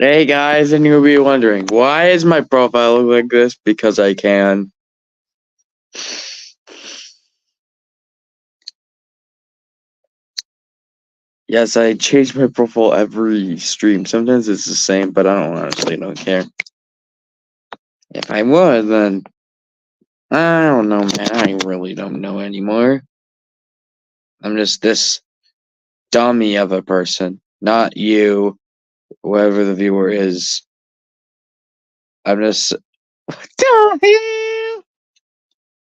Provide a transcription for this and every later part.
Hey guys, and you'll be wondering, why is my profile look like this? Because I can. Yes, I change my profile every stream. Sometimes it's the same, but I honestly don't care. If I would, then I don't know, man. I really don't know anymore. I'm just this dummy of a person, not you, whoever the viewer is. I'm just. What the hell?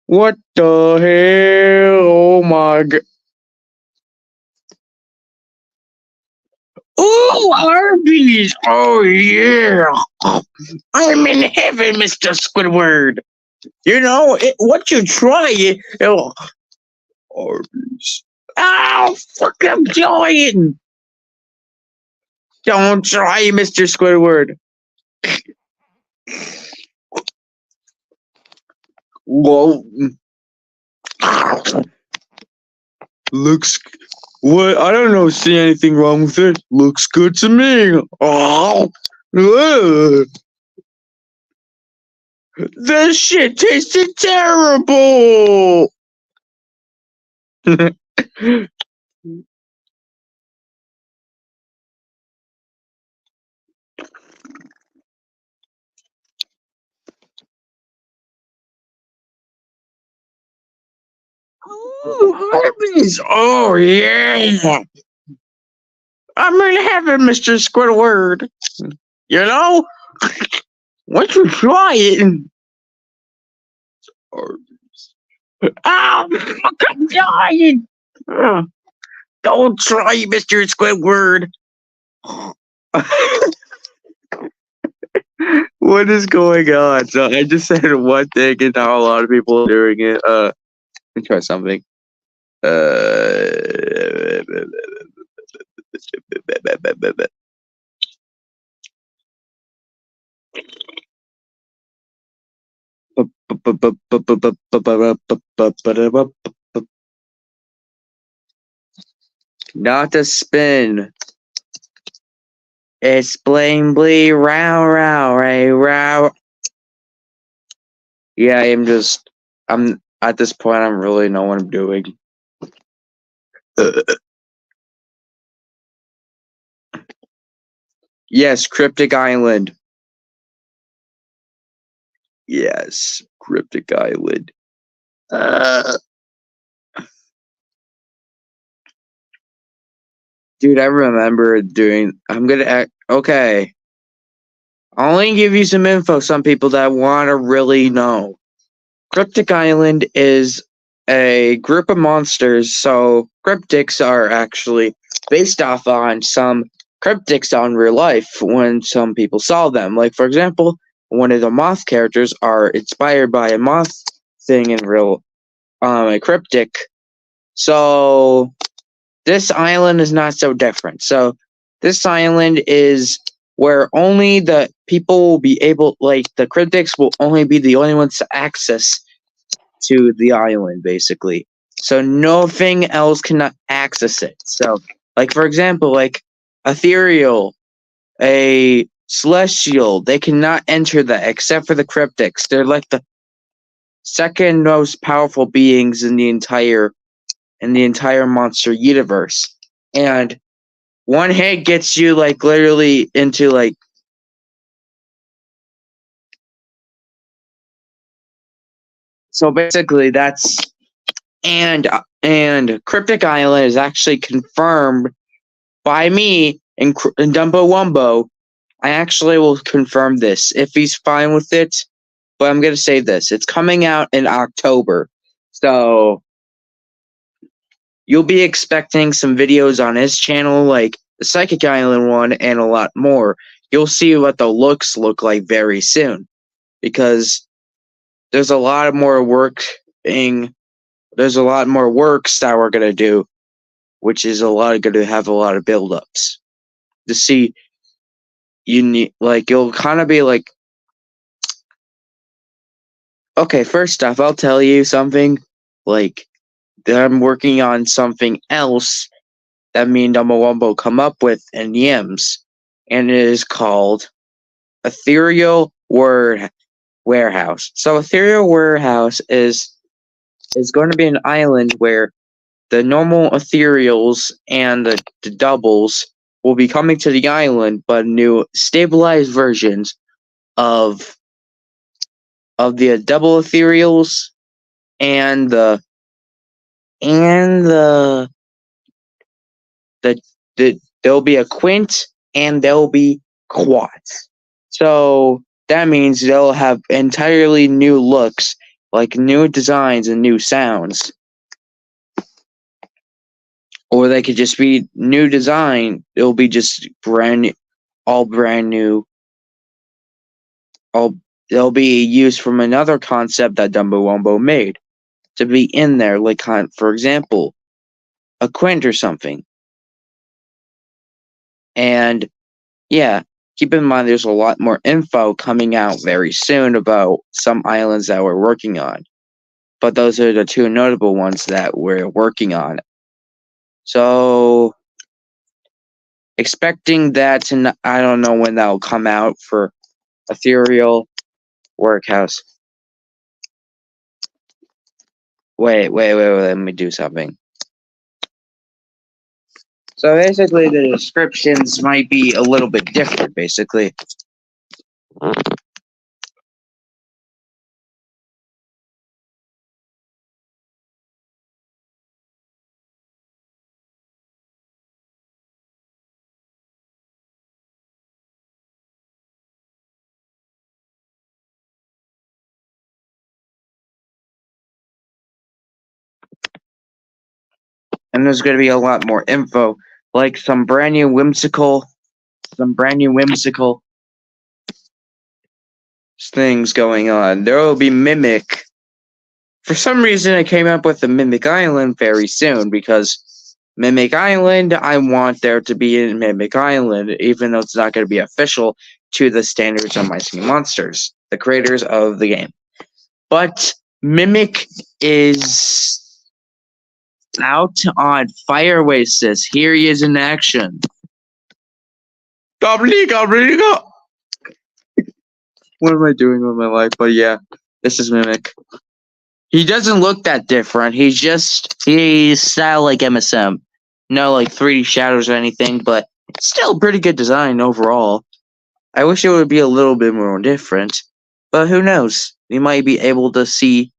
What the hell? Oh my god. Oh, Arby's! Oh, yeah! I'm in heaven, Mr. Squidward! You know, once you try it, Arby's. Oh, fuck, I'm dying! Don't try, Mr. Squidward! Whoa. Looks... What? I don't know, see anything wrong with it. Looks good to me. Oh! Ugh. This shit tasted terrible! Ooh, Arby's! Oh, yeah! I'm in heaven, Mr. Squidward. You know? Once you try it... Arby's. Oh, fuck, I'm dying! Don't try, Mr. Squidward! What is going on? So I just said one thing and now a lot of people are doing it. Let me try something. Not a spin. It's bling blee row row ray row. Yeah, I'm at this point I don't really know what I'm doing. Yes, Cryptic Island. Yes, Cryptic Island. Dude, I remember doing. I'm gonna act. Okay. I'll only give you some info, some people that want to really know. Cryptic Island is a group of monsters, so cryptics are actually based off on some cryptics on real life when some people saw them. Like, for example, one of the moth characters are inspired by a moth thing in real, a cryptic. So, this island is not so different. So, this island is where only the people will be able, like, the cryptics will only be the only ones to access to the island, basically. So nothing else cannot access it. So, like, for example, like ethereal, a celestial, they cannot enter that except for the cryptics. They're like the second most powerful beings in the entire monster universe. And one hit gets you like literally into like so basically that's and Cryptic Island is actually confirmed by me and Dumbo Wumbo. I actually will confirm this if he's fine with it. But I'm gonna say this: it's coming out in October, so you'll be expecting some videos on his channel, like the Psychic Island one, and a lot more. You'll see what the looks look like very soon, because there's a lot of more work being. There's a lot more works that we're gonna do, which is gonna have a lot of build-ups to see. You need like you'll kind of be like, okay, first off, I'll tell you something like that I'm working on something else that me and Dumbo Wumbo come up with in Yims. and it is called Ethereal Warehouse. So Ethereal Warehouse is going to be an island where the normal ethereals and the doubles will be coming to the island, but new stabilized versions of the double ethereals and the the, there'll be a quint and there'll be quads. So that means they'll have entirely new looks, like new designs and new sounds. Or they could just be new design. It'll be just all brand new. All they'll be used from another concept that Dumbo Wumbo made to be in there, like for example, a quint or something. And yeah, keep in mind there's a lot more info coming out very soon about some islands that we're working on. But those are the two notable ones that we're working on. So expecting that I don't know when that'll come out for Ethereal Workhouse. Wait, let me do something. So basically the descriptions might be a little bit different, basically. And there's going to be a lot more info, like some brand new whimsical things going on. There will be Mimic. For some reason, I came up with the Mimic Island very soon because Mimic Island, I want there to be in Mimic Island, even though it's not going to be official to the standards of My Singing Monsters, the creators of the game. But Mimic is out on Fire Oasis. Here he is in action. Gobbledygook. What am I doing with my life? But yeah, this is Mimic. He doesn't look that different. He's style like MSM. No like 3D shadows or anything, but still pretty good design overall. I wish it would be a little bit more different, but who knows? We might be able to see.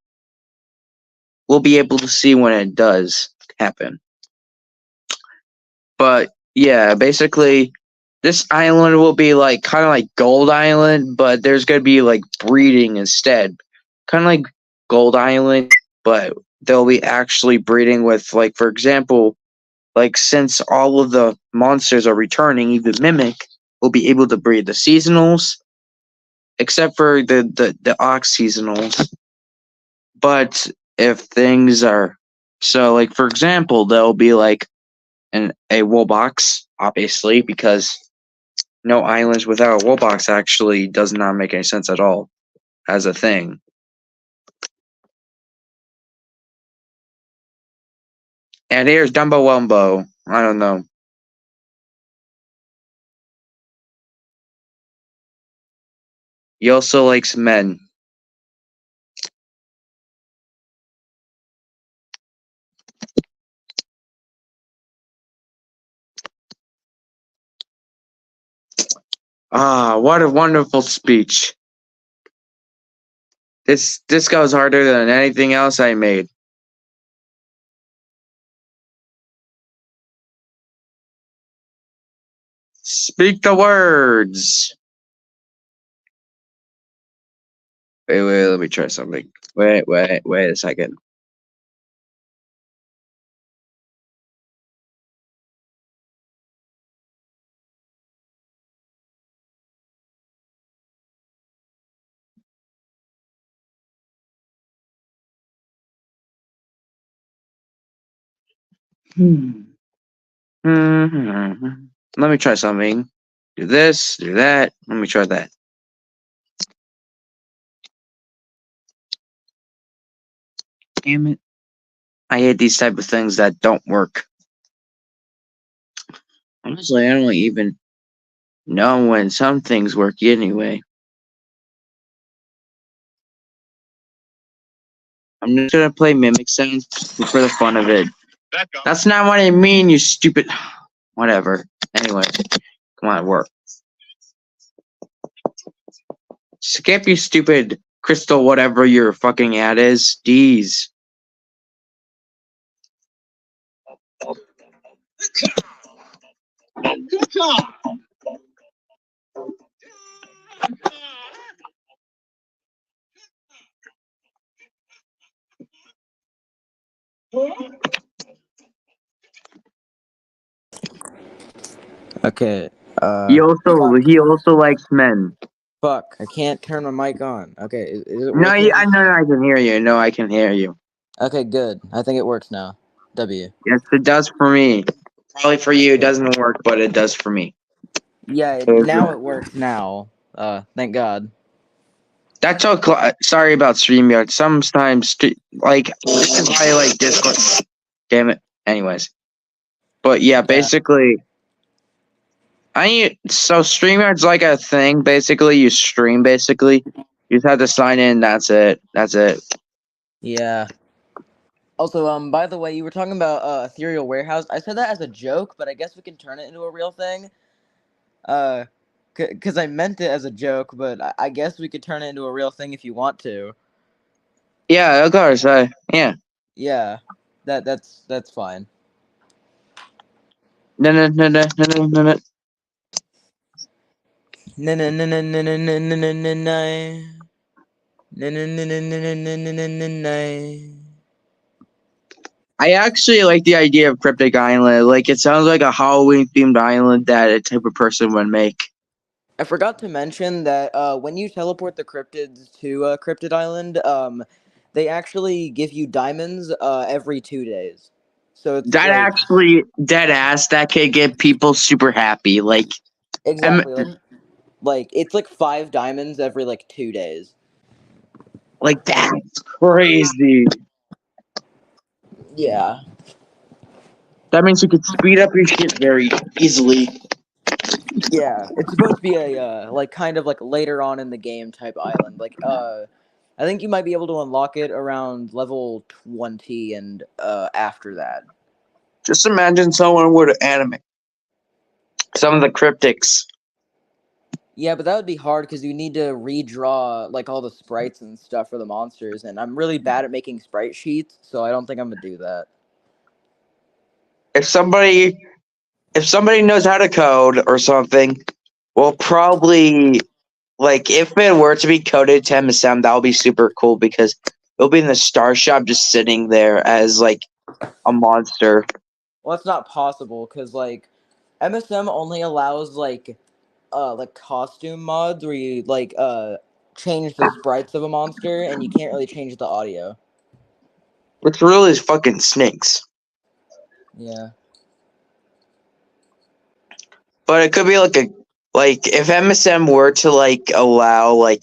We'll be able to see when it does happen. But yeah, basically, this island will be like kind of like Gold Island, but there's gonna be like breeding instead, kind of like Gold Island, but they'll be actually breeding with, like, for example, like since all of the monsters are returning, even Mimic will be able to breed the seasonals, except for the ox seasonals. But if things are so, like for example, there'll be like a wool box, obviously, because no islands without a wool box actually does not make any sense at all as a thing. And here's Dumbo Wumbo. I don't know. He also likes men. Ah, what a wonderful speech. This goes harder than anything else I made. Speak the words. Wait, let me try something. Wait a second. Let me try something. Do this, do that. Let me try that. Damn it. I hate these type of things that don't work. Honestly, I don't even No, when some things work anyway. I'm just gonna play mimic sounds for the fun of it. That's not what I mean, you stupid. Whatever. Anyway, come on, work. Skip, you stupid crystal, whatever your fucking ad is. D's. Okay. He also likes men. Fuck. I can't turn my mic on. Okay. Is it No, working? I know I can hear you. No, I can hear you. Okay. Good. I think it works now. W. Yes, it does for me. Probably for you, it Okay. doesn't work, but it does for me. Yeah. Now it works. Now. Thank God. That's okay. Sorry about StreamYard. Sometimes, like, this is why I like Discord. Damn it. Anyways. But yeah, Yeah. basically, so StreamYard's like a thing. Basically, you stream. Basically, you just have to sign in. That's it. That's it. Yeah. Also, by the way, you were talking about Ethereal Warehouse. I said that as a joke, but I guess we can turn it into a real thing. Uh, cause I meant it as a joke, but I guess we could turn it into a real thing if you want to. Yeah, of course. Yeah. Yeah. That's fine. No, no, no, no, no, no, no, no. Na na na na na na na na na na na na na na na na na na na na. I actually like the idea of Cryptic Island. Like, it sounds like a Halloween themed island that a type of person would make. I forgot to mention that when you teleport the cryptids to Cryptid Island, they actually give you diamonds every 2 days. So it's That like actually, dead ass, that could get people super happy. Like, exactly like it's like 5 diamonds every like 2 days. that's crazy. Yeah, That means you could speed up your shit very easily. yeah. It's supposed to be a like kind of like later on in the game type island. Like I think you might be able to unlock it around level 20 and after that. Just imagine someone would animate some of the cryptics. Yeah, but that would be hard because you need to redraw like all the sprites and stuff for the monsters, and I'm really bad at making sprite sheets, so I don't think I'm gonna do that. If somebody knows how to code or something, well, probably, like, if it were to be coded to MSM, that would be super cool because it'll be in the star shop just sitting there as like a monster. Well, that's not possible because like MSM only allows like costume mods where you change the sprites of a monster and you can't really change the audio. Which really is fucking stinks. Yeah. But it could be like if MSM were to like allow like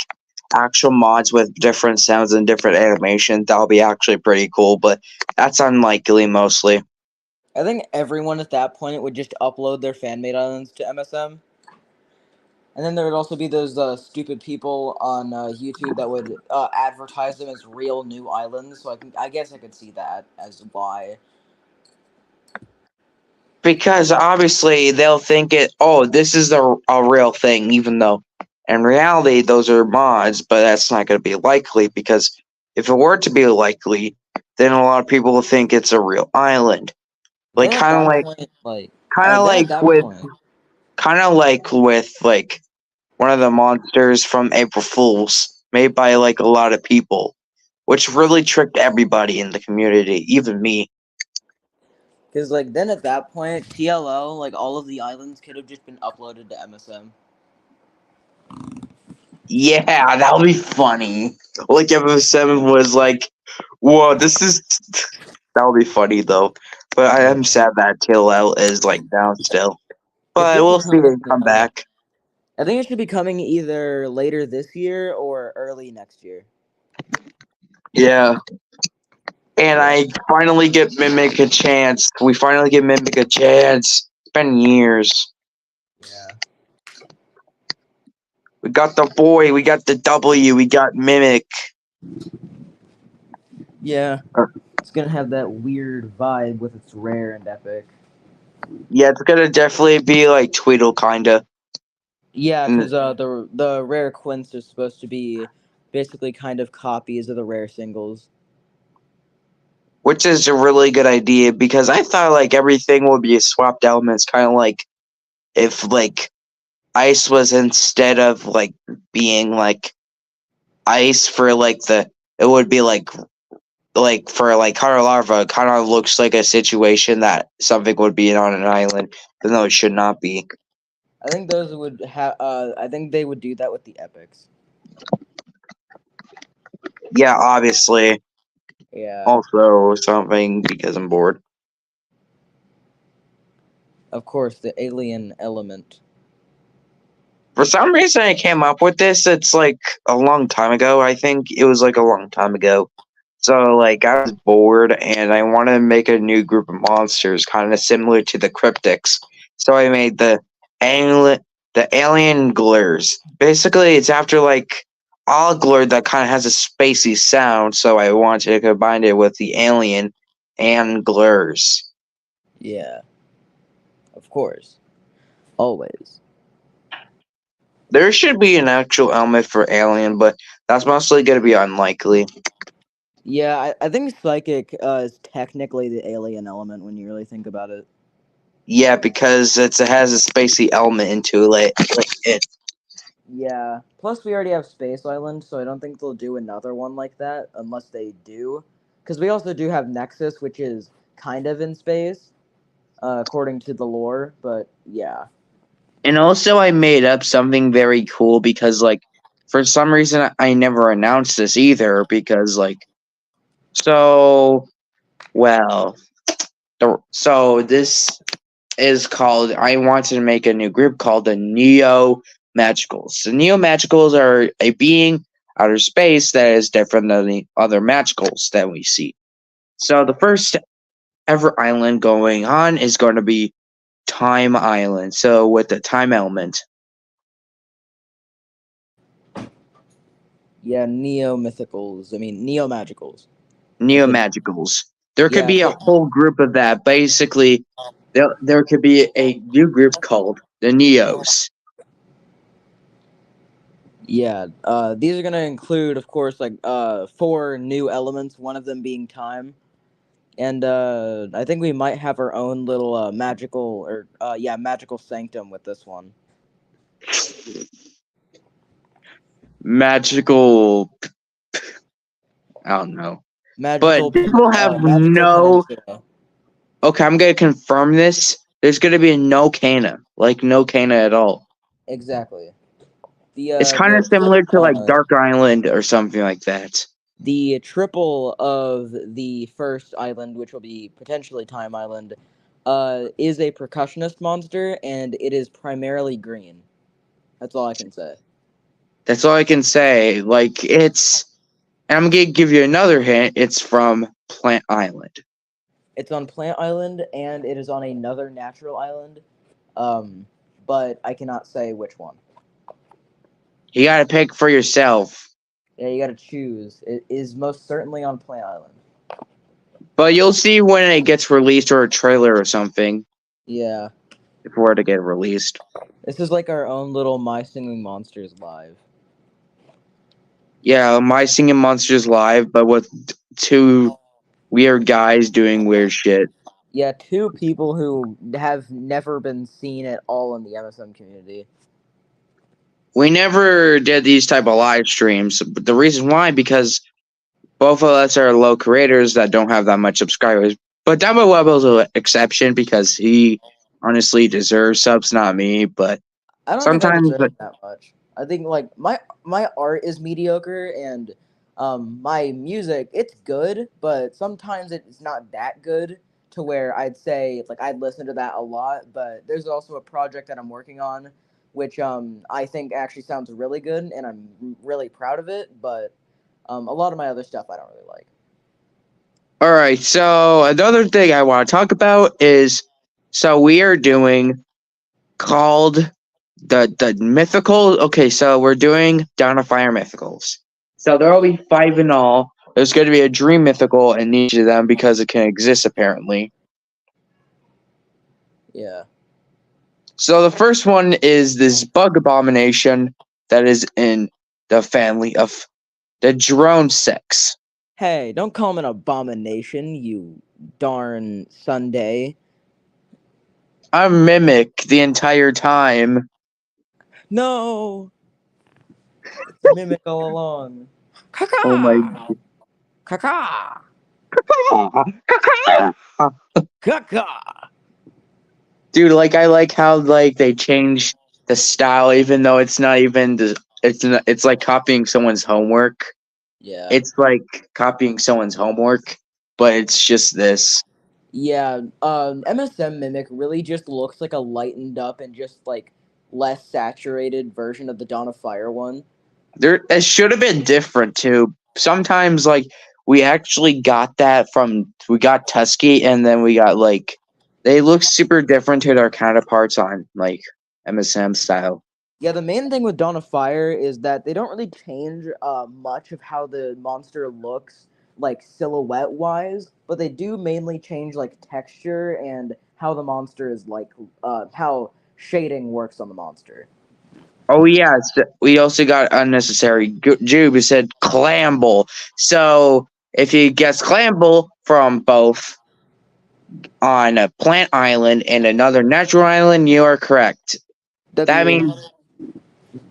actual mods with different sounds and different animations, that would be actually pretty cool. But that's unlikely mostly. I think everyone at that point would just upload their fan-made islands to MSM. And then there would also be those stupid people on YouTube that would advertise them as real new islands. So I guess I could see that as why. Because obviously they'll think this is a real thing, even though in reality those are mods, but that's not going to be likely because if it were to be likely, then a lot of people will think it's a real island. Like Then at that point, like, kind of then at like that with point, like one of the monsters from April Fools made by like a lot of people, which really tricked everybody in the community, even me. because like then at that point, TLO like all of the islands could have just been uploaded to MSM. Yeah, that would be funny. Like episode 7 was like, whoa, that would be funny though. But I am Yeah. sad that TLL is like down still. It But should be we'll see coming. it come back. I think it should be coming either later this year or early next year. Yeah. And Yeah. I finally get Mimic a chance. We finally get Mimic a chance. It's been years. Yeah. We got the boy. We got the W. We got Mimic. Yeah, Uh, it's gonna have that weird vibe with its rare and epic. Yeah, it's gonna definitely be like Tweedle, kinda, Yeah, and because the rare quints are supposed to be basically kind of copies of the rare singles. which is a really good idea because I thought like everything would be swapped elements, kind of like if like ice was instead of like being like ice for like it would be like for like Color Larva, it kind of looks like a situation that something would be on an island, even though it should not be. I think those would have. I think they would do that with the epics. Yeah, obviously. Yeah, Also something because I'm bored. of course, the alien element. For some reason, I came up with this. It's like a long time ago. I think it was like a long time ago. So like I was bored and I wanted to make a new group of monsters, kind of similar to the cryptics. So I made the alien glurs. Basically, it's after like all glur that kind of has a spacey sound. So I wanted to combine it with the alien and glurs. Yeah, of course, always. There should be an actual element for alien, but that's mostly going to be unlikely. Yeah, I think psychic is technically the alien element when you really think about it. Yeah, because it has a spacey element into it. Like it. Yeah. Plus, we already have Space Island, so I don't think they'll do another one like that unless they do. Because we also do have Nexus, which is kind of in space, according to the lore. But yeah, And also, I made up something very cool because, like, for some reason, I never announced this either. Because, like, so well, so this is called. I wanted to make a new group called the Neo Magicals. The Neo Magicals are a being outer space that is different than the other magicals that we see. So the first ever island going on is going to be Time Island. So with the time element, yeah, Neo Mythicals. I mean, Neo Magicals. I Neo said, Magicals. There could yeah, be a whole group of that. Basically, there could be a new group called the Neos. yeah. These are gonna include, of course, like four new elements. One of them being time. And I think we might have our own little magical or yeah, magical sanctum with this one. Magical, I don't know. But this will have Magical no. peninsula. Okay, I'm gonna confirm this. There's gonna be no Cana, like no Cana at all. Exactly. It's kind of The similar triple to like Kana, Dark Island or something like that. the triple of the first island, which will be potentially Time Island, is a percussionist monster, and it is primarily green. That's all I can say. That's all I can say. Like it's. And I'm gonna give you another hint. It's from Plant Island. It's on Plant Island, and it is on another natural island, um, but I cannot say which one. You gotta pick for yourself. Yeah, you gotta choose. It is most certainly on Plant Island. But you'll see when it gets released or a trailer or something Yeah. before it get released. This is like our own little My Singing Monsters live. Yeah, My Singing Monsters live, but with two weird guys doing weird shit. Yeah, two people who have never been seen at all in the MSM community. We never did these type of live streams. But the reason why, because both of us are low creators that don't have that much subscribers. But Dumbo Webbo's an exception because he honestly deserves subs, not me. But I don't think I sometimes deserve that much. I think like my art is mediocre and my music it's good, but sometimes it's not that good to where I'd say like I'd listen to that a lot, but there's also a project that I'm working on which I think actually sounds really good and I'm really proud of it, but a lot of my other stuff I don't really like. all right, so another thing I want to talk about is so we are doing called the mythical. Okay, so we're doing Dawn of Fire mythicals. So there will be 5 in all. There's going to be a dream mythical in each of them because it can exist apparently. Yeah. So the first one is this bug abomination that is in the family of the drone sex. Hey, don't call him an abomination, you darn Sunday. I'm mimic the entire time. No! It's Mimic all along. Oh my Caca! Caca! Caca! dude, like I like how like they change the style even though it's not even it's like copying someone's homework. Yeah. It's like copying someone's homework, but it's just this. Yeah, MSM Mimic really just looks like a lightened up and just like less saturated version of the Dawn of Fire one. There it should have been different too. Sometimes like we actually got that from we got Tusky and then we got like they look super different to their counterparts on like MSM style. Yeah, the main thing with Dawn of Fire is that they don't really change much of how the monster looks, like silhouette wise, but they do mainly change like texture and how the monster is like how shading works on the monster. Oh yes, we also got unnecessary Jube who said clamble. So if you guess clamble from both on a plant island and another natural island, you are correct. That W. means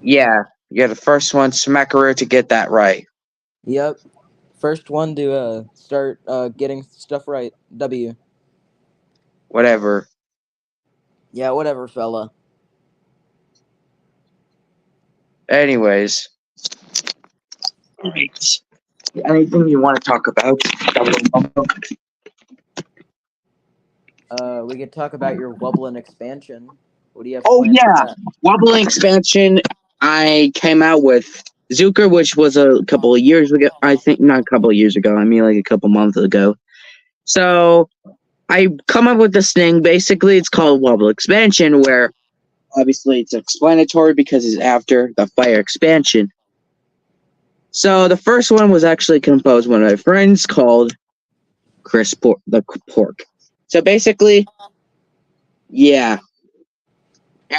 yeah, you're the first one smackaroo to get that right. Yep. First one to start getting stuff right. W. Whatever. Yeah, whatever, fella. Anyways, anything you want to talk about? We could talk about your Wublin expansion. What do you have Oh planned for yeah, that? wobbling expansion. I came out with Zucker, which was a couple of years ago. I think not a couple of years ago. I mean like a couple months ago. So I come up with this thing. Basically, it's called Wobble Expansion, where obviously it's explanatory because it's after the Fire expansion. So the first one was actually composed by one of my friends called Chris the Pork. So basically, yeah.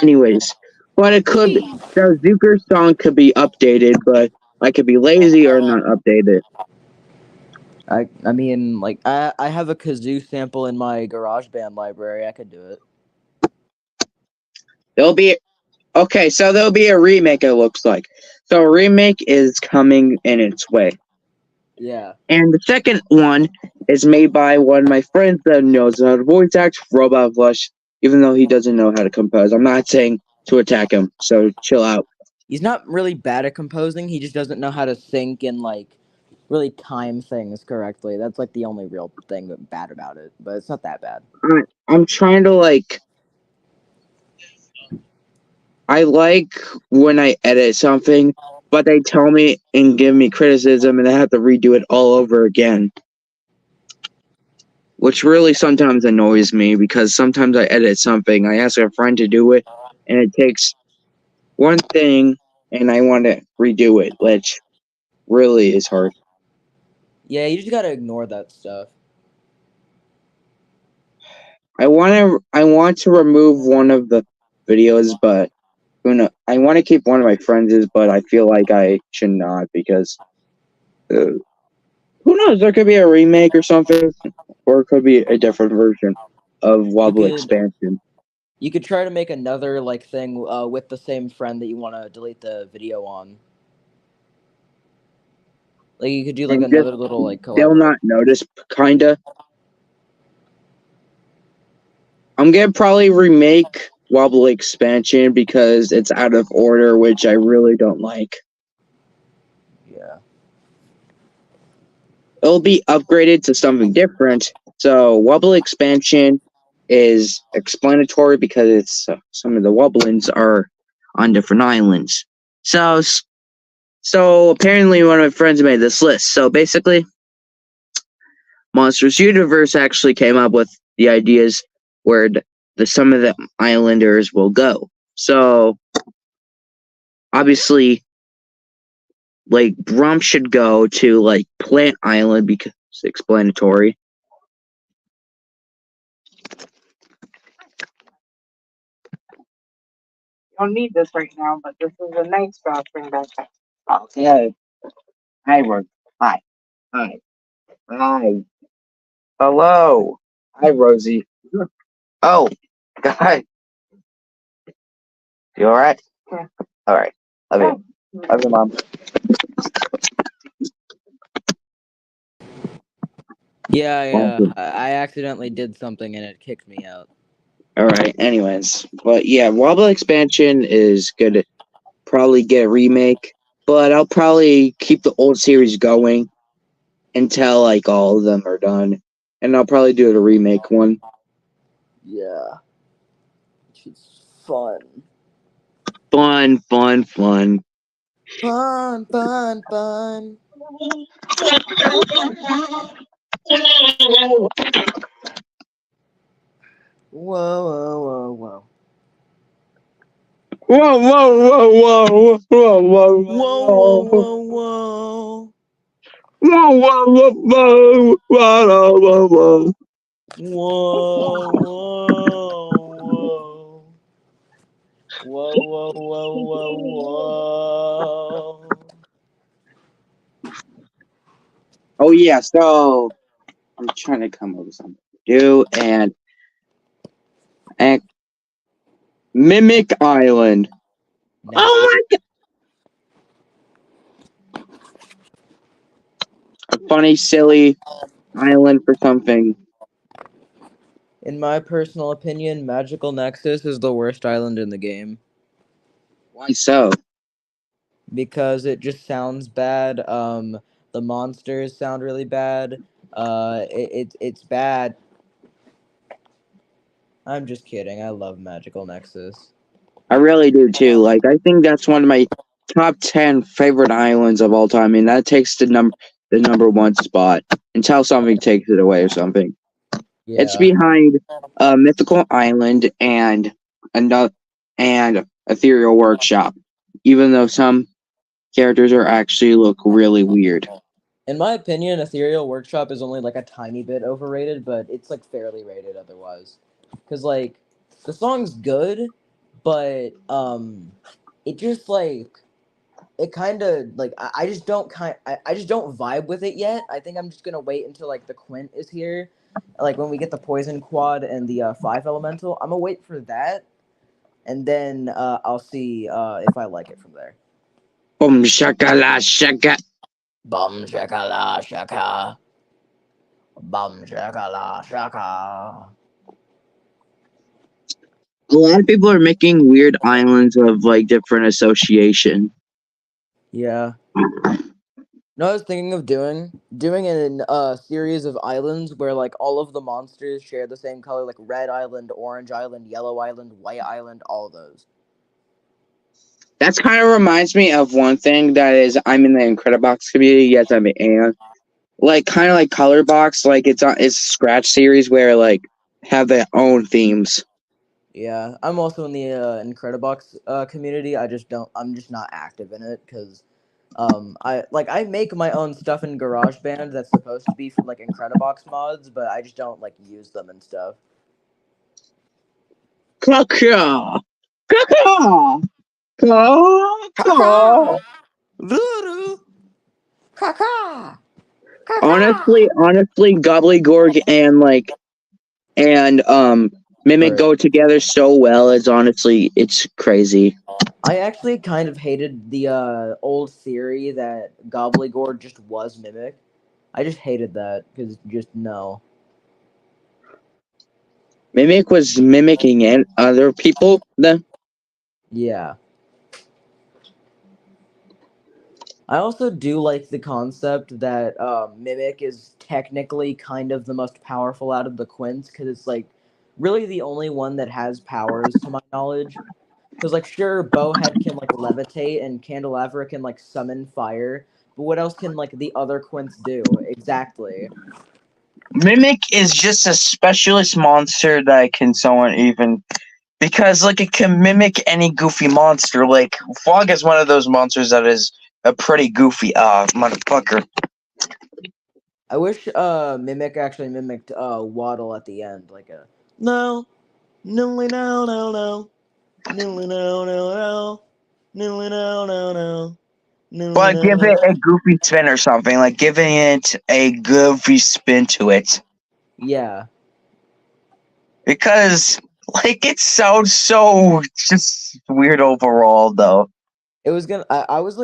Anyways, but it could the Zucker song could be updated, but I could be lazy or not update it. I mean, like I have a kazoo sample in my GarageBand library. I could do it. There'll be okay, so there'll be a remake. It looks like so a remake is coming in its way, Yeah. and the second one is made by one of my friends that knows how to voice act, Robot Flush. Even though he doesn't know how to compose, I'm not saying to attack him. So chill out. He's not really bad at composing. He just doesn't know how to sync and like really time things correctly. That's like the only real thing that bad about it. But it's not that bad. I'm trying to like. I like when I edit something, but they tell me and give me criticism, and I have to redo it all over again. Which really sometimes annoys me because sometimes I edit something, I ask a friend to do it, and it takes one thing, and I want to redo it, which really is hard. Yeah, you just gotta ignore that stuff. I want to remove one of the videos, but who knows? I want to keep one of my friends', but I feel like I should not because uh, who knows? There could be a remake or something, or it could be a different version of You Wobble could Expansion. you could try to make another like thing with the same friend that you want to delete the video on. Like you could do like And just another little like they'll collaborate. not notice, kinda. I'm gonna probably remake Wobble Expansion because it's out of order, which I really don't like. Yeah. It'll be upgraded to something different. So Wobble Expansion is explanatory because it's some of the Wobblins are on different islands. So apparently one of my friends made this list. So basically, Monsters Universe actually came up with the ideas where some of the islanders will go. So obviously, like Brum should go to like Plant Island because it's explanatory. I don't need this right now, but this is a nice drawstring backpack. Okay. Hi, Rose. Hi. Hi. Hi. Hello. Hi, Rosie. Oh, God. You all right? Yeah. All right. Love you. Love you, Mom. Yeah. I accidentally did something and it kicked me out. All right. Anyways, but yeah, Wobble expansion is good. Probably get a remake, but I'll probably keep the old series going until like all of them are done, and I'll probably do a remake one. Yeah. It's fun. Fun. Fun. Whoa. Whoa! Whoa. Whoa! Whoa. Oh yeah, so I'm trying to come up with something to do, and Mimic Island. Next. Oh my god! A funny, silly island for something. In my personal opinion, Magical Nexus is the worst island in the game Why so? because it just sounds bad. The monsters sound really bad. It's bad. I'm just kidding. I love Magical Nexus. I really do too. Like I think that's one of my top 10 favorite islands of all time, and that takes the number one spot until something takes it away or something. It's Yeah. behind Mythical Island and another and Ethereal Workshop, even though some characters are actually look really weird. In my opinion, Ethereal Workshop is only like a tiny bit overrated, but it's like fairly rated otherwise. Cause like the song's good, but it just like it kind of like I just don't I just don't vibe with it yet. I think I'm just gonna wait until like the Quint is here, like when we get the Poison Quad and the 5 elemental. I'm gonna wait for that, and then I'll see if I like it from there. Boom shakala shaka. Bum shakala shaka. Bum shakala shaka. A lot of people are making weird islands of like different association. Yeah. No, I was thinking of doing an series of islands where like all of the monsters share the same color, like red island, orange island, yellow island, white island, all of those. That's kind of reminds me of one thing that is I'm in the Incredibox community. Yes, I'm in. Like kind of like Colorbox, like it's Scratch series where like have their own themes. Yeah, I'm also in the Incredibox community. I'm just not active in it because I make my own stuff in GarageBand that's supposed to be from like Incredibox mods, but I just don't like use them and stuff. Caca, caca, caca. Kaka! Voodoo! Kaka! Kaka! Honestly, Gobbledygorg and Mimic Sorry. go together so well. It's crazy. I actually kind of hated the old theory that Gobbledygorg just was Mimic. I just hated that because just no. Mimic was mimicking and other people. Yeah. I also do like the concept that Mimic is technically kind of the most powerful out of the Quints because it's like really the only one that has powers to my knowledge. Because like sure, Bowhead can like levitate and Candelabra can like summon fire, but what else can like the other Quints do exactly? Mimic is just a specialist monster that can someone even Because like it can mimic any goofy monster. Like Frog is one of those monsters that is a pretty goofy motherfucker. I wish Mimic actually mimicked Waddle at the end, like a no, no, no, no, no, no, no, no, no, no, no, no, no, But give no. it a goofy spin or something. Like giving it a goofy spin to it. Yeah, Because like it sounds so just weird overall though. it was gonna. I was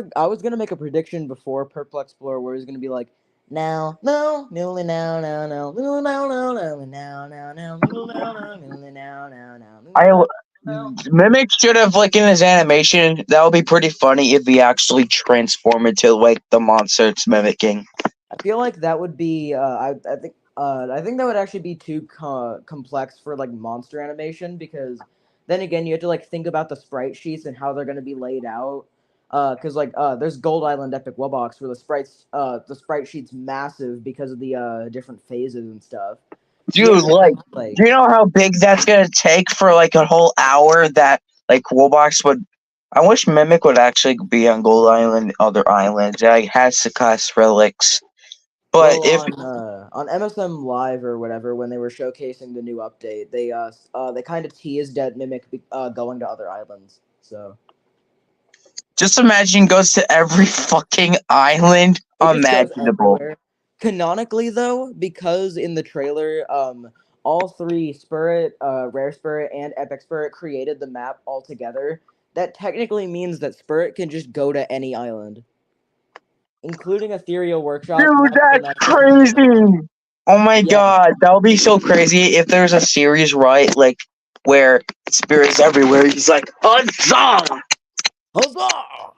gonna make a prediction before Purple Explorer where it was gonna be like now, no, no, no, no, no, no, no, no, no, no, no, no, no, no, no, I no, no. Mimic should have like in his animation. That would be pretty funny if he actually transformed into like the monster it's mimicking. I feel like that would be. I think that would actually be too complex for like monster animation because then again you have to like think about the sprite sheets and how they're going to be laid out. Because there's Gold Island Epic Wubbox where the sprite sheet's massive because of the different phases and stuff. So you have Dude, to like, think like do you know how big that's gonna take for like a whole hour? That like Wobox would. I wish Mimic would actually be on Gold Island, other islands. Like has to cost relics. But well if on MSM Live or whatever when they were showcasing the new update, they kind of teased at Mimic going to other islands. So. just imagine goes to every fucking island It just goes imaginable. everywhere. Canonically, though, because in the trailer, all three Spirit, Rare Spirit, and Epic Spirit created the map all together. That technically means that Spirit can just go to any island, including Ethereal Workshop, Dude, Magical that's Nexus, and Jupiter. crazy. Oh my Yeah, god, that would be so crazy if there's a series, right? Like where spirits everywhere. He's like, huzzah! huzzah!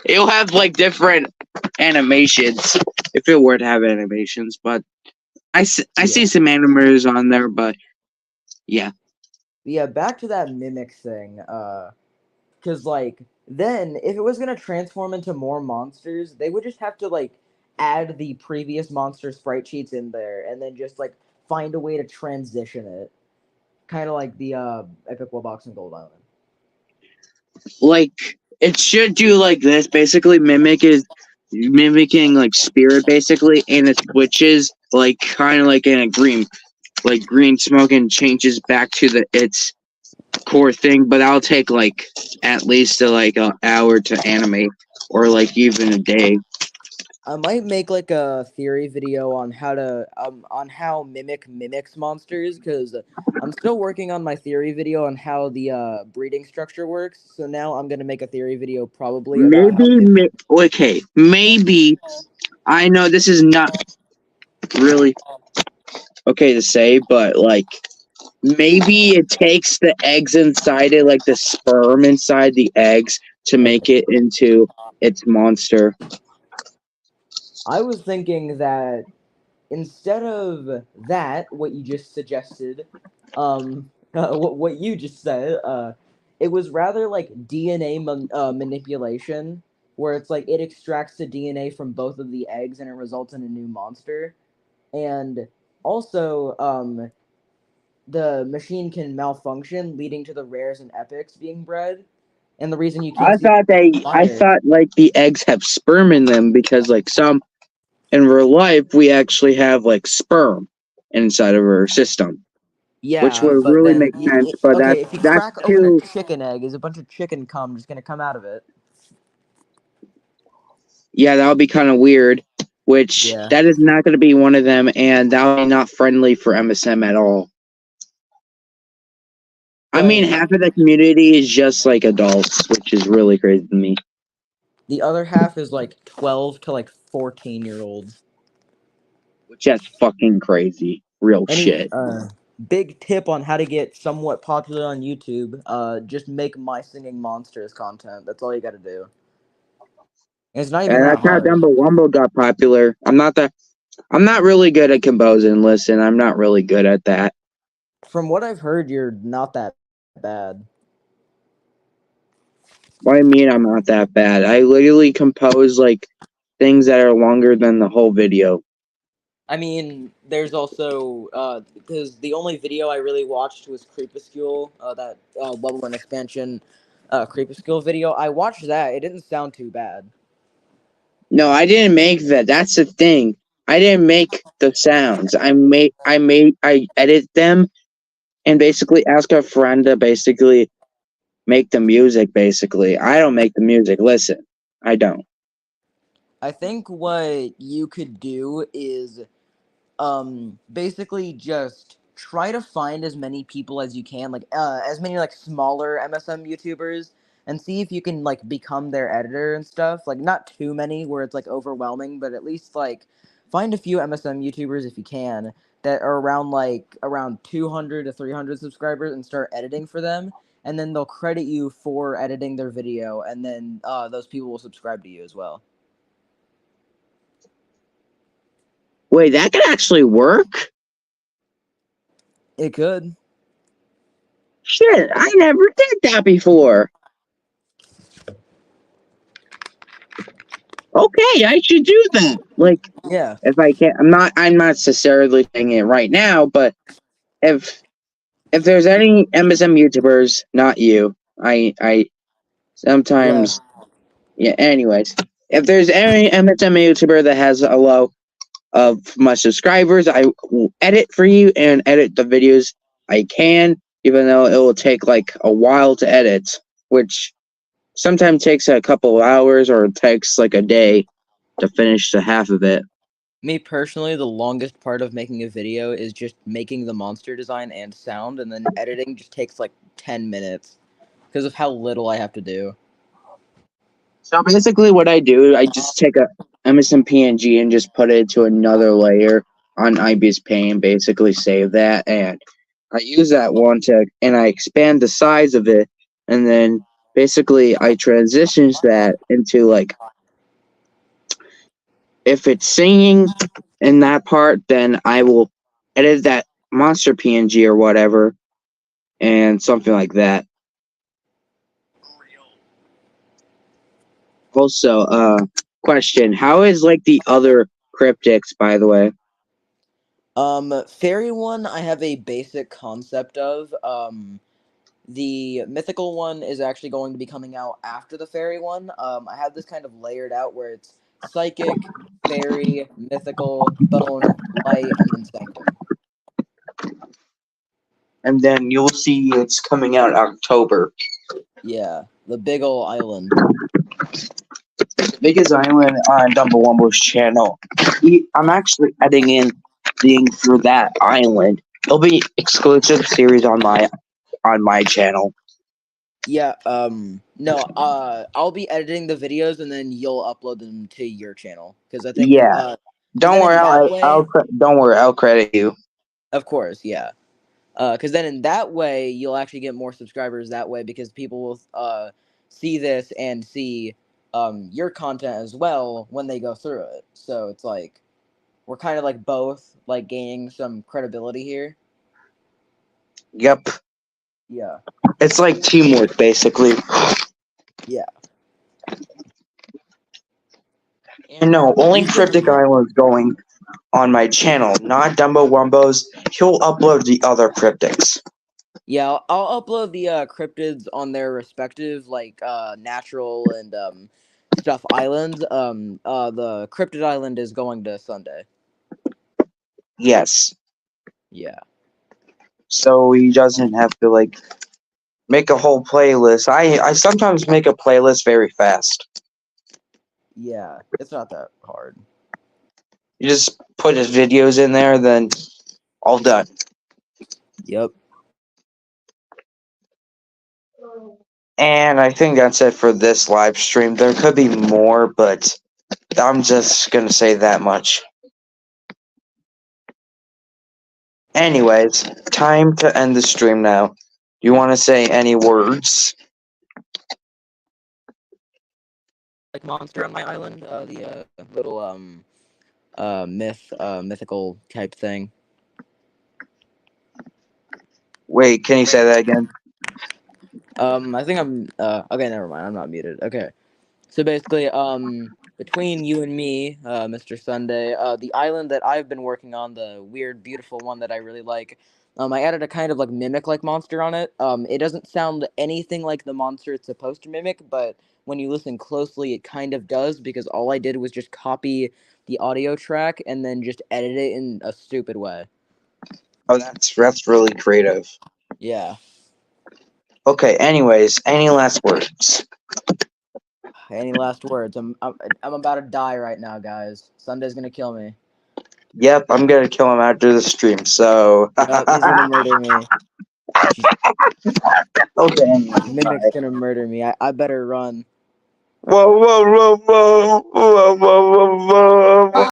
It'll have like different animations if it were to have animations, but I see Yeah, some animators on there, but yeah. yeah. Back to that mimic thing. Because like then if it was gonna transform into more monsters, they would just have to like add the previous monster sprite sheets in there and then just like find a way to transition it, kind of like the Epic Wubbox and Gold Island. Like it should do like this. Basically, mimicking like spirit basically, and it switches like kind of like in a green smoke and changes back to the its core thing. But I'll take like at least like an hour to animate, or like even a day. I might make like a theory video on how Mimic mimics monsters because I'm still working on my theory video on how the breeding structure works. So now I'm gonna make a theory video probably about how Maybe, Mimic. okay, maybe I know this is not really okay to say, but like maybe it takes the eggs inside it, like the sperm inside the eggs, to Okay. make it into its monster. I was thinking that instead of that, what you just suggested, what you just said, it was rather like DNA manipulation, where it's like it extracts the DNA from both of the eggs and it results in a new monster, and also the machine can malfunction, leading to the rares and epics being bred, and the reason you can't see I fire. thought like the eggs have sperm in them because like some in real life we actually have like sperm inside of our system, which Yeah, would but really then make sense. But okay, if you that's crack open a too. chicken egg, is a bunch of chicken cum just gonna come out of it? Yeah, that would be kind of weird. Which Yeah. that is not going to be one of them, and that would be not friendly for MSM at all. I mean, But half of the community is just like adults, which is really crazy to me. the other half is like 12 to like 14-year-olds. Which that's fucking crazy. Real Any shit. big tip on how to get somewhat popular on YouTube, just make my singing monsters content. That's all you got to do. And it's not even And that that's how hard. Dumbo Wumbo got popular. I'm not really good at composing. Listen, I'm not really good at that. From what I've heard, you're not that bad. What do you mean I'm not that bad? I literally compose like things that are longer than the whole video. I mean, there's also because the only video I really watched was Creepuscule, that level and expansion Creepuscule video. I watched that. It didn't sound too bad. No, I didn't make that. That's the thing. I didn't make the sounds. I edit them and basically ask a friend to basically make the music. Basically, I don't make the music. Listen, I don't. I think what you could do is basically just try to find as many people as you can, like as many like smaller MSM YouTubers, and see if you can like become their editor and stuff. Like not too many where it's like overwhelming, but at least like find a few MSM YouTubers if you can that are around 200 to 300 subscribers and start editing for them, and then they'll credit you for editing their video, and then those people will subscribe to you as well. Wait, that could actually work? It could. Shit, I never did that before. Okay, I should do that. Like, Yeah. if I can, I'm not necessarily saying it right now, but if there's any MSM YouTubers, not you, I Yeah. sometimes, yeah. Anyways, if there's any MSM YouTuber that has a low of my subscribers, I will edit for you and edit the videos I can, even though it will take like a while to edit, which sometimes takes a couple of hours or it takes like a day to finish the half of it. Me personally, the longest part of making a video is just making the monster design and sound, and then editing just takes like 10 minutes because of how little I have to do. So basically, what I do, I just take a MSM PNG and just put it to another layer on IBIS Paint, basically save that, and I use that one and I expand the size of it, and then basically I transitions that into like, if it's singing in that part, then I will edit that monster PNG or whatever, and something like that. Also, question: how is like the other cryptics, by the way? Fairy one, I have a basic concept of. The mythical one is actually going to be coming out after the fairy one. I have this kind of layered out where it's psychic, fairy, mythical, bone, light, and then sanctum. And then you'll see it's coming out October. Yeah, the big ol' island. Biggest Island on Dumblewumble's channel. I'm actually adding in thing for that island. It'll be exclusive series on my channel. Yeah, no, I'll be editing the videos and then you'll upload them to your channel. Because I think, Yeah, because then in that way, don't worry, I'll credit you. of course, yeah. Because then in that way, you'll actually get more subscribers that way because people will, see this and see, your content as well when they go through it. So it's like, we're kind of like both, like, gaining some credibility here. Yep, Yeah. it's like teamwork basically. Yeah. And no, only These things. Cryptic Island's going on my channel, not Dumblewumbo's. He'll upload the other cryptics. Yeah, I'll upload the cryptids on their respective like natural and stuff islands. The cryptid island is going to Sunday. Yes, Yeah. so he doesn't have to like make a whole playlist. I sometimes make a playlist very fast. Yeah, it's not that hard. You just put his videos in there, then all done. Yep. And I think that's it for this live stream. There could be more, but I'm just gonna say that much. Anyways, time to end the stream now. You want to say any words? Like monster on my island, the little mythical type thing. Wait, can you say that again? I think I'm okay. Never mind. I'm not muted. Okay. So basically, between you and me, Mr. Sunday, the island that I've been working on, the weird, beautiful one that I really like, I added a kind of like mimic like monster on it. It doesn't sound anything like the monster it's supposed to mimic, but when you listen closely, it kind of does because all I did was just copy the audio track and then just edit it in a stupid way. Oh, that's really creative. Yeah. Okay. Anyways, any last words? Any last words? I'm about to die right now, guys. Sunday's gonna kill me. Yep, I'm gonna kill him after the stream. So. Yep, he's gonna murder me. Okay. Anyway, Mimic's bye. gonna murder me. I better run. Whoa! Whoa! Whoa! Whoa! Whoa! Whoa! Whoa! Whoa!